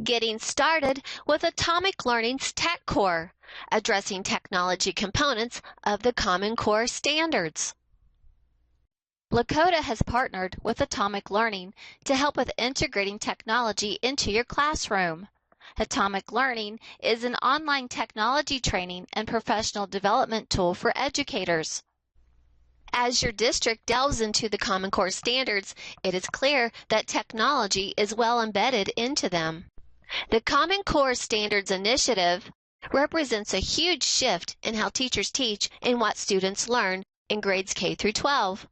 Getting started with Atomic Learning's TechCore, addressing technology components of the Common Core standards. Lakota has partnered with Atomic Learning to help with integrating technology into your classroom. Atomic Learning is an online technology training and professional development tool for educators. As your district delves into the Common Core standards, it is clear that technology is well embedded into them. The Common Core Standards Initiative represents a huge shift in how teachers teach and what students learn in grades K through 12.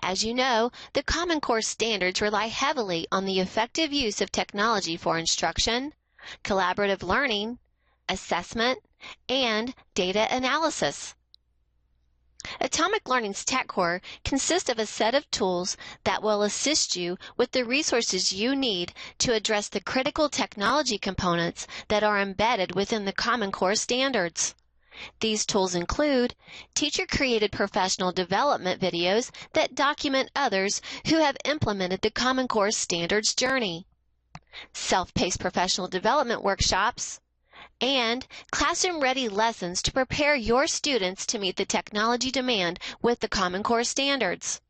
As you know, the Common Core standards rely heavily on the effective use of technology for instruction, collaborative learning, assessment, and data analysis. Atomic Learning's TechCore consists of a set of tools that will assist you with the resources you need to address the critical technology components that are embedded within the Common Core standards. These tools include teacher-created professional development videos that document others who have implemented the Common Core standards journey, self-paced professional development workshops, and classroom-ready lessons to prepare your students to meet the technology demand with the Common Core standards.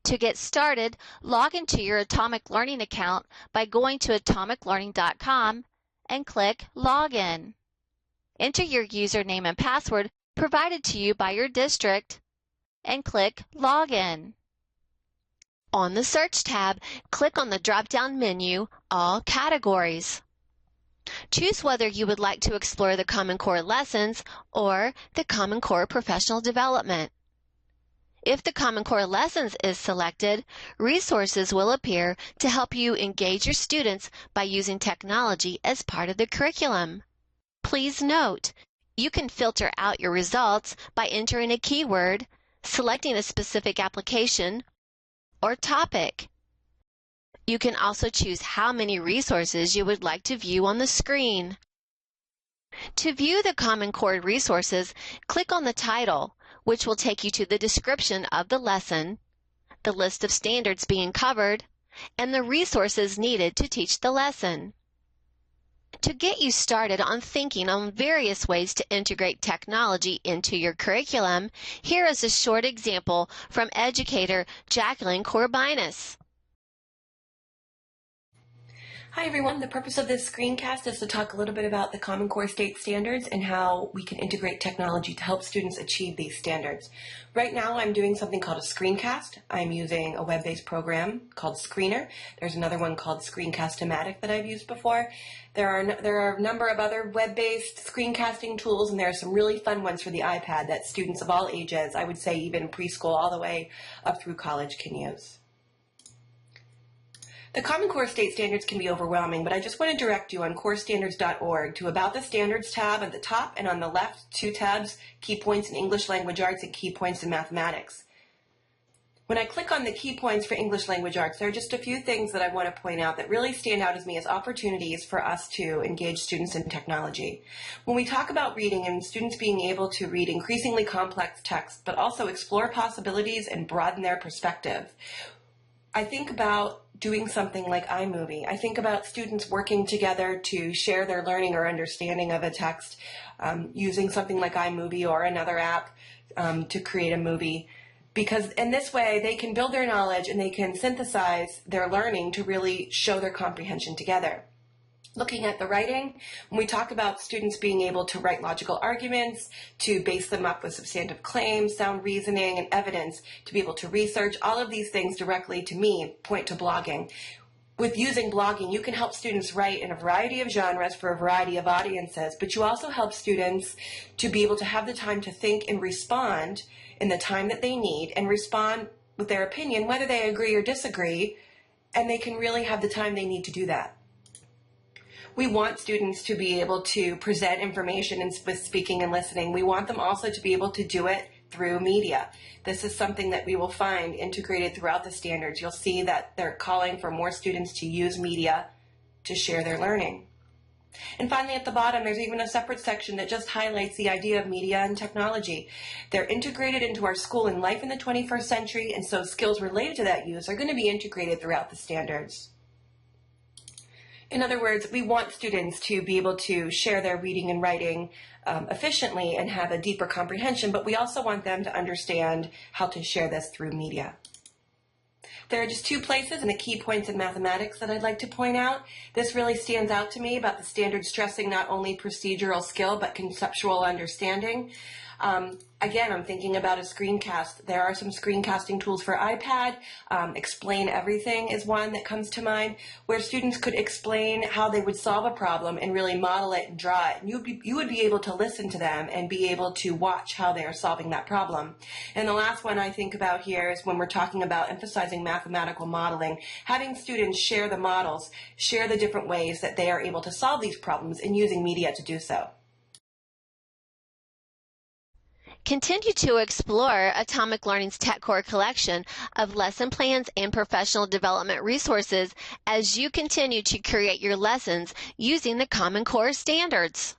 To get started, log into your Atomic Learning account by going to atomiclearning.com and click Login. Enter your username and password provided to you by your district and click Login. On the Search tab, click on the drop-down menu, All Categories. Choose whether you would like to explore the Common Core lessons or the Common Core professional development. If the Common Core lessons is selected, resources will appear to help you engage your students by using technology as part of the curriculum. Please note, you can filter out your results by entering a keyword, selecting a specific application or topic. You can also choose how many resources you would like to view on the screen. To view the Common Core resources, click on the title, which will take you to the description of the lesson, the list of standards being covered, and the resources needed to teach the lesson. To get you started on thinking on various ways to integrate technology into your curriculum, here is a short example from educator Jacqueline Corbinus. Hi everyone, the purpose of this screencast is to talk a little bit about the Common Core state standards and how we can integrate technology to help students achieve these standards. Right now I'm doing something called a screencast. I'm using a web-based program called Screener. There's another one called Screencast-O-Matic that I've used before. There are a number of other web-based screencasting tools, and there are some really fun ones for the iPad that students of all ages, I would say even preschool all the way up through college, can use. The Common Core state standards can be overwhelming, but I just want to direct you on corestandards.org to About the Standards tab at the top, and on the left, 2 tabs, Key Points in English Language Arts and Key Points in Mathematics. When I click on the key points for English Language Arts, there are just a few things that I want to point out that really stand out as me as opportunities for us to engage students in technology. When we talk about reading and students being able to read increasingly complex text, but also explore possibilities and broaden their perspective, I think about doing something like iMovie. I think about students working together to share their learning or understanding of a text, using something like iMovie or another app to create a movie. Because in this way, they can build their knowledge and they can synthesize their learning to really show their comprehension together. Looking at the writing, when we talk about students being able to write logical arguments, to base them up with substantive claims, sound reasoning, and evidence, to be able to research, all of these things directly, to me, point to blogging. With using blogging, you can help students write in a variety of genres for a variety of audiences, but you also help students to be able to have the time to think and respond in the time that they need, and respond with their opinion, whether they agree or disagree, and they can really have the time they need to do that. We want students to be able to present information with speaking and listening. We want them also to be able to do it through media. This is something that we will find integrated throughout the standards. You'll see that they're calling for more students to use media to share their learning. And finally, at the bottom, there's even a separate section that just highlights the idea of media and technology. They're integrated into our school and life in the 21st century, and so skills related to that use are going to be integrated throughout the standards. In other words, we want students to be able to share their reading and writing efficiently and have a deeper comprehension, but we also want them to understand how to share this through media. There are just two places in the key points in mathematics that I'd like to point out. This really stands out to me about the standard stressing not only procedural skill, but conceptual understanding. Again, I'm thinking about a screencast. There are some screencasting tools for iPad. Explain Everything is one that comes to mind, where students could explain how they would solve a problem and really model it and draw it. And you would be able to listen to them and be able to watch how they are solving that problem. And the last one I think about here is when we're talking about emphasizing mathematical modeling, having students share the models, share the different ways that they are able to solve these problems and using media to do so. Continue to explore Atomic Learning's TechCore collection of lesson plans and professional development resources as you continue to create your lessons using the Common Core standards.